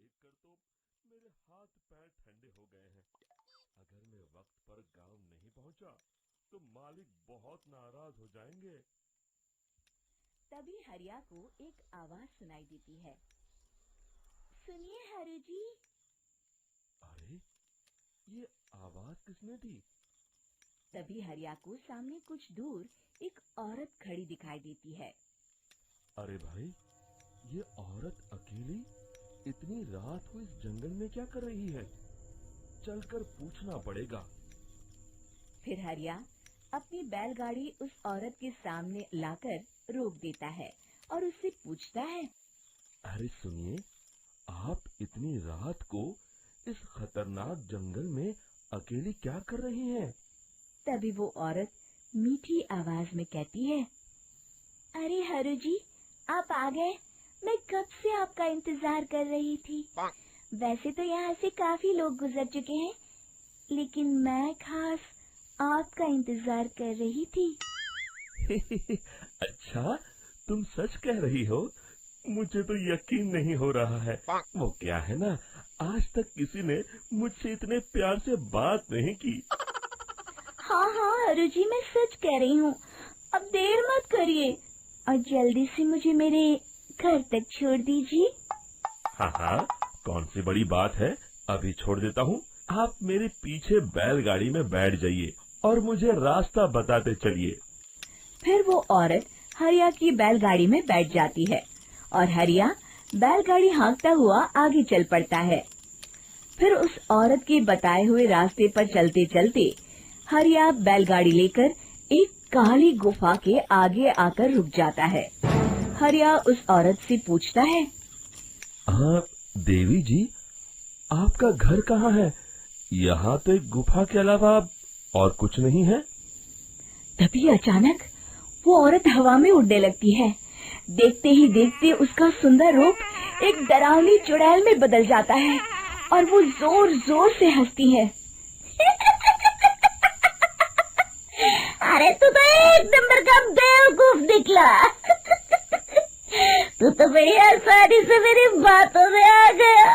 देखकर तो मेरे हाथ पैर ठंडे हो गए हैं। अगर मैं वक्त पर गांव नहीं पहुंचा तो मालिक बहुत नाराज हो जाएंगे। तभी हरिया को एक आवाज सुनाई देती है। सुनिए हरु जी। अरे ये आवाज किसने दी? तभी हरिया को सामने कुछ दूर एक औरत खड़ी दिखाई देती है। अरे भाई, ये औरत अकेली इतनी रात को इस जंगल में क्या कर रही है? चलकर पूछना पड़ेगा। फिर हरिया अपनी बैलगाड़ी उस औरत के सामने लाकर रोक देता है और उससे पूछता है। अरे सुनिए, आप इतनी रात को इस खतरनाक जंगल में अकेली क्या कर रही हैं? तभी वो औरत मीठी आवाज में कहती है। अरे हरु जी, आप आ गए। मैं कब से आपका इंतजार कर रही थी। वैसे तो यहाँ से काफी लोग गुजर चुके हैं, लेकिन मैं खास आपका इंतजार कर रही थी। अच्छा, तुम सच कह रही हो? मुझे तो यकीन नहीं हो रहा है। वो क्या है ना, आज तक किसी ने मुझसे इतने प्यार से बात नहीं की। हाँ हाँ हरु जी, मैं सच कह रही हूँ। अब देर मत करिए और जल्दी से मुझे मेरे घर तक छोड़ दीजिए। हाँ हाँ, कौन सी बड़ी बात है, अभी छोड़ देता हूँ। आप मेरे पीछे बैलगाड़ी में बैठ जाइए और मुझे रास्ता बताते चलिए। फिर वो औरत हरिया की बैलगाड़ी में बैठ जाती है और हरिया बैलगाड़ी हाँकता हुआ आगे चल पड़ता है। फिर उस औरत के बताए हुए रास्ते पर चलते चलते हरिया बैलगाड़ी लेकर एक काली गुफा के आगे आकर रुक जाता है। हरिया उस औरत से पूछता है। देवी जी, आपका घर कहाँ है? यहाँ तो एक गुफा के अलावा और कुछ नहीं है। तभी अचानक वो औरत हवा में उड़ने लगती है। देखते ही देखते उसका सुंदर रूप एक डरावनी चुड़ैल में बदल जाता है और वो जोर जोर से हंसती है। अरे तू तो एक नंबर का बेवकूफ निकला। तू तो बड़ी आसानी से मेरी बातों में आ गया।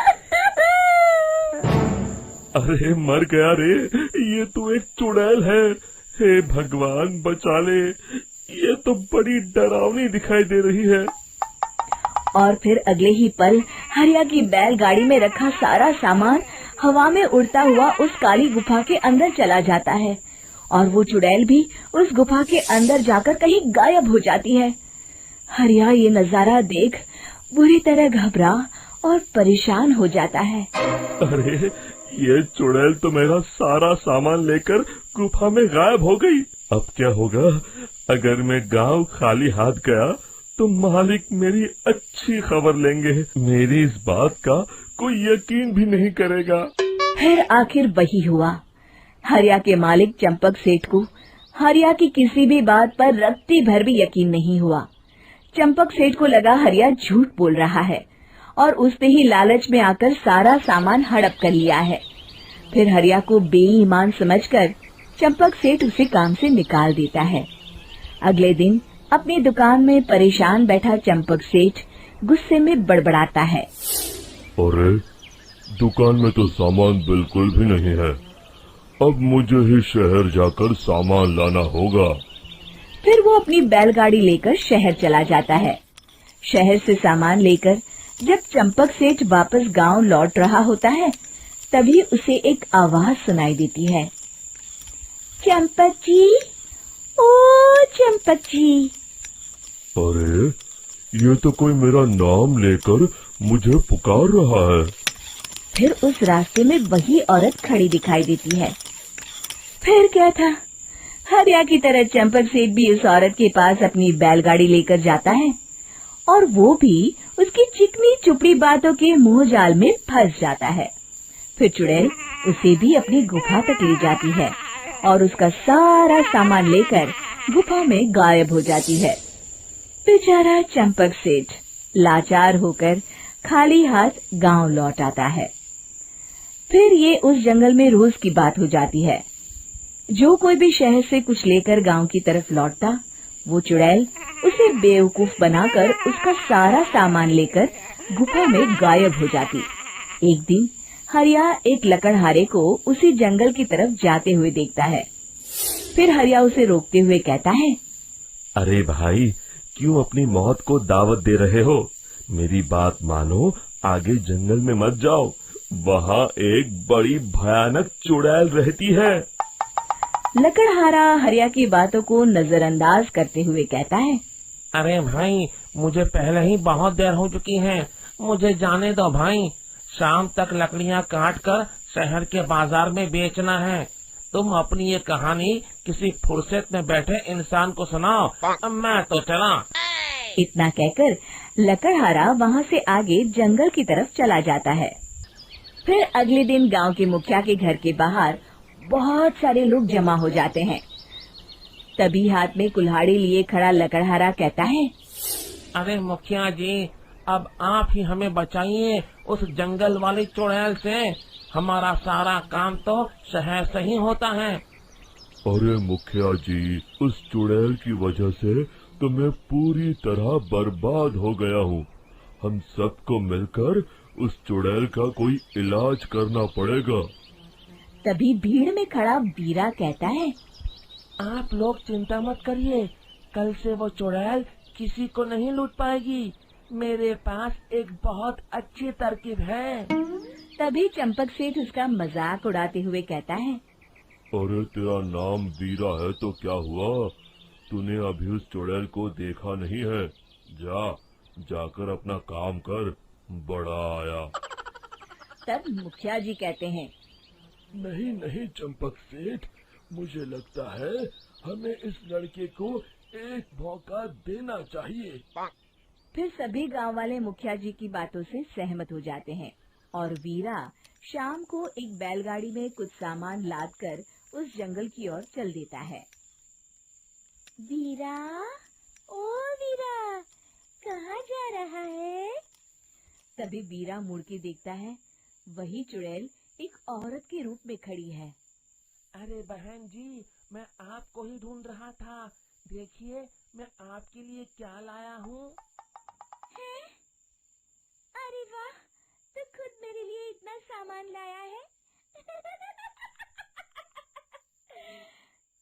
अरे मर गया रे, ये तो एक चुड़ैल है। हे भगवान बचा ले, ये तो बड़ी डरावनी दिखाई दे रही है। और फिर अगले ही पल हरिया की बैलगाड़ी में रखा सारा सामान हवा में उड़ता हुआ उस काली गुफा के अंदर चला जाता है और वो चुड़ैल भी उस गुफा के अंदर जाकर कहीं गायब हो जाती है। हरिया ये नजारा देख बुरी तरह घबरा और परेशान हो जाता है। अरे ये चुड़ैल तो मेरा सारा सामान लेकर गुफा में गायब हो गई। अब क्या होगा? अगर मैं गांव खाली हाथ गया तो मालिक मेरी अच्छी खबर लेंगे। मेरी इस बात का कोई यकीन भी नहीं करेगा। फिर आखिर वही हुआ। हरिया के मालिक चंपक सेठ को हरिया की किसी भी बात पर रत्ती भर भी यकीन नहीं हुआ। चंपक सेठ को लगा हरिया झूठ बोल रहा है और उसने ही लालच में आकर सारा सामान हड़प कर लिया है। फिर हरिया को बेईमान समझकर चंपक सेठ उसे काम से निकाल देता है। अगले दिन अपनी दुकान में परेशान बैठा चंपक सेठ गुस्से में बड़बड़ाता है। अरे दुकान में तो सामान बिल्कुल भी नहीं है। अब मुझे ही शहर जाकर सामान लाना होगा। फिर वो अपनी बैलगाड़ी लेकर शहर चला जाता है। शहर से सामान लेकर जब चंपक सेठ वापस गांव लौट रहा होता है, तभी उसे एक आवाज सुनाई देती है। चंपक जी, ओ चंपक जी। अरे ये तो कोई मेरा नाम लेकर मुझे पुकार रहा है। फिर उस रास्ते में वही औरत खड़ी दिखाई देती है। फिर क्या था, हरिया की तरह चंपक सेठ भी उस औरत के पास अपनी बैलगाड़ी लेकर जाता है और वो भी उसकी चिकनी चुपड़ी बातों के मोह जाल में फंस जाता है। फिर चुड़ैल उसे भी अपनी गुफा तक ले जाती है और उसका सारा सामान लेकर गुफा में गायब हो जाती है। बेचारा चंपक सेठ लाचार होकर खाली हाथ गांव लौट आता है। फिर ये उस जंगल में रोज की बात हो जाती है। जो कोई भी शहर से कुछ लेकर गांव की तरफ लौटता, वो चुड़ैल उसे बेवकूफ बनाकर उसका सारा सामान लेकर गुफा में गायब हो जाती। एक दिन हरिया एक लकड़हारे को उसी जंगल की तरफ जाते हुए देखता है। फिर हरिया उसे रोकते हुए कहता है, अरे भाई, क्यों अपनी मौत को दावत दे रहे हो? मेरी बात मानो, आगे जंगल में मत जाओ। वहाँ एक बड़ी भयानक चुड़ैल रहती है। लकड़हारा हरिया की बातों को नजरअंदाज करते हुए कहता है, अरे भाई, मुझे पहले ही बहुत देर हो चुकी है, मुझे जाने दो भाई। शाम तक लकड़ियाँ काट कर शहर के बाजार में बेचना है। तुम अपनी ये कहानी किसी फुर्सत में बैठे इंसान को सुनाओ, अब मैं तो चला। इतना कहकर लकड़हारा वहाँ से आगे जंगल की तरफ चला जाता है। फिर अगले दिन गांव के मुखिया के घर के बाहर बहुत सारे लोग जमा हो जाते हैं। तभी हाथ में कुल्हाड़ी लिए खड़ा लकड़हारा कहता है, अरे मुखिया जी, अब आप ही हमें बचाइए उस जंगल वाली चुड़ैल से। हमारा सारा काम तो शहर से ही होता है। अरे मुखिया जी, उस चुड़ैल की वजह से तो मैं पूरी तरह बर्बाद हो गया हूँ। हम सबको मिलकर उस चुड़ैल का कोई इलाज करना पड़ेगा। तभी भीड़ में खड़ा बीरा कहता है, आप लोग चिंता मत करिए, कल से वो चुड़ैल किसी को नहीं लूट पाएगी। मेरे पास एक बहुत अच्छी तरकीब है। तभी चंपक सेठ उसका मजाक उड़ाते हुए कहता है, अरे तेरा नाम वीरा है तो क्या हुआ? तूने अभी उस चुड़ैल को देखा नहीं है? जाकर अपना काम कर, बड़ा आया। तब मुखिया जी कहते हैं, नहीं नहीं चंपक सेठ, मुझे लगता है हमें इस लड़के को एक मौका देना चाहिए। फिर सभी गांव वाले मुखिया जी की बातों से सहमत हो जाते हैं और वीरा शाम को एक बैलगाड़ी में कुछ सामान लादकर उस जंगल की ओर चल देता है। वीरा, ओ वीरा, कहाँ जा रहा है? तभी वीरा मुड़ के देखता है, वही चुड़ैल एक औरत के रूप में खड़ी है। अरे बहन जी, मैं आपको ही ढूंढ रहा था। देखिए, मैं आपके लिए क्या लाया हूँ। अरे वाह, तो खुद मेरे लिए इतना सामान लाया है।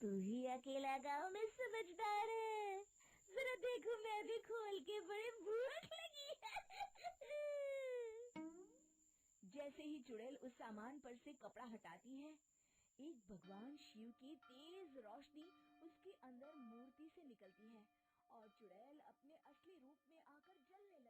तू ही अकेला गांव में समझदार है। जरा देखो, मैं भी खोल के, बड़ी भूख लगी है। जैसे ही चुड़ैल उस सामान पर से कपड़ा हटाती है, एक भगवान शिव की तेज रोशनी उसके अंदर मूर्ति से निकलती है और चुड़ैल अपने असली रूप में आकर जलने लगती है।